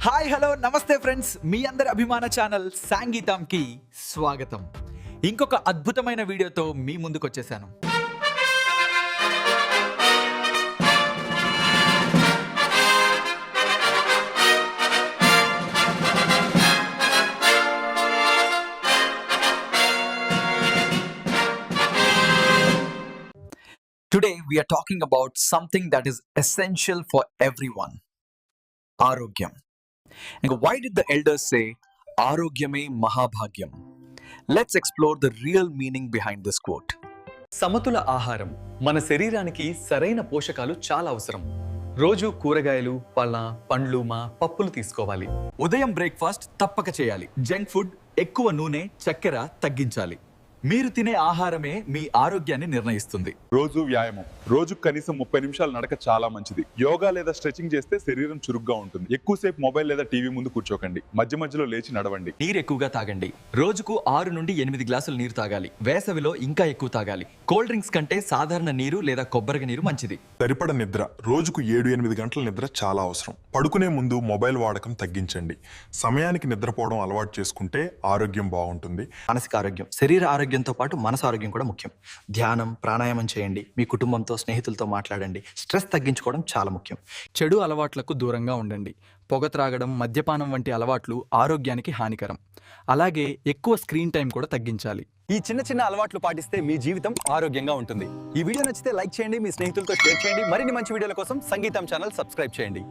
Hi hello నమస్తే friends, మీ అందరి అభిమాన ఛానల్ సంగీతంకి స్వాగతం. ఇంకొక అద్భుతమైన వీడియోతో మీ ముందుకు వచ్చేసాను. Today we are talking about something that is essential for everyone. Arogyam. And why did the elders say Arogyame Mahabhagyam? Let's explore the real meaning behind this quote. సమతుల ఆహారం మన శరీరానికి సరైన పోషకాలు చాలా అవసరం. రోజు కూరగాయలు, పండ్లు, పప్పులు తీసుకోవాలి. ఉదయం బ్రేక్ఫాస్ట్ తప్పక చేయాలి. జంక్ ఫుడ్, ఎక్కువ నూనె, చక్కెర తగ్గించాలి. మీరు తినే ఆహారమే మీ ఆరోగ్యాన్ని నిర్ణయిస్తుంది. రోజు వ్యాయామం, రోజు కనీసం 30 నిమిషాలు నడక చాలా మంచిది. యోగా లేదా స్ట్రెచింగ్ చేస్తే శరీరం చురుగ్గా ఉంటుంది. ఎక్కువసేపు మొబైల్ లేదా టీవీ ముందు కూర్చోకండి. మధ్య మధ్యలో లేచి నడవండి. నీరు ఎక్కువగా తాగండి. రోజుకు 6 నుండి 8 గ్లాసులు నీరు తాగాలి. వేసవిలో ఇంకా ఎక్కువ తాగాలి. కోల్డ్ డ్రింక్స్ కంటే సాధారణ నీరు లేదా కొబ్బరి నీరు మంచిది. సరిపడ నిద్ర, రోజుకు 7-8 గంటల నిద్ర చాలా అవసరం. పడుకునే ముందు మొబైల్ వాడకం తగ్గించండి. సమయానికి నిద్రపోవడం అలవాటు చేసుకుంటే ఆరోగ్యం బాగుంటుంది. మానసిక ఆరోగ్యం, శరీర ఆరోగ్యంతో పాటు మనసు ఆరోగ్యం కూడా ముఖ్యం. ధ్యానం, ప్రాణాయామం చేయండి. మీ కుటుంబంతో, స్నేహితులతో మాట్లాడండి. స్ట్రెస్ తగ్గించుకోవడం చాలా ముఖ్యం. చెడు అలవాట్లకు దూరంగా ఉండండి. పొగ త్రాగడం, మద్యపానం వంటి అలవాట్లు ఆరోగ్యానికి హానికరం. అలాగే ఎక్కువ స్క్రీన్ టైం కూడా తగ్గించాలి. ఈ చిన్న చిన్న అలవాట్లు పాటిస్తే మీ జీవితం ఆరోగ్యంగా ఉంటుంది. ఈ వీడియో నచ్చితే లైక్ చేయండి, మీ స్నేహితులతో షేర్ చేయండి. మరిన్ని మంచి వీడియోల కోసం సంగీతం ఛానల్ సబ్స్క్రైబ్ చేయండి.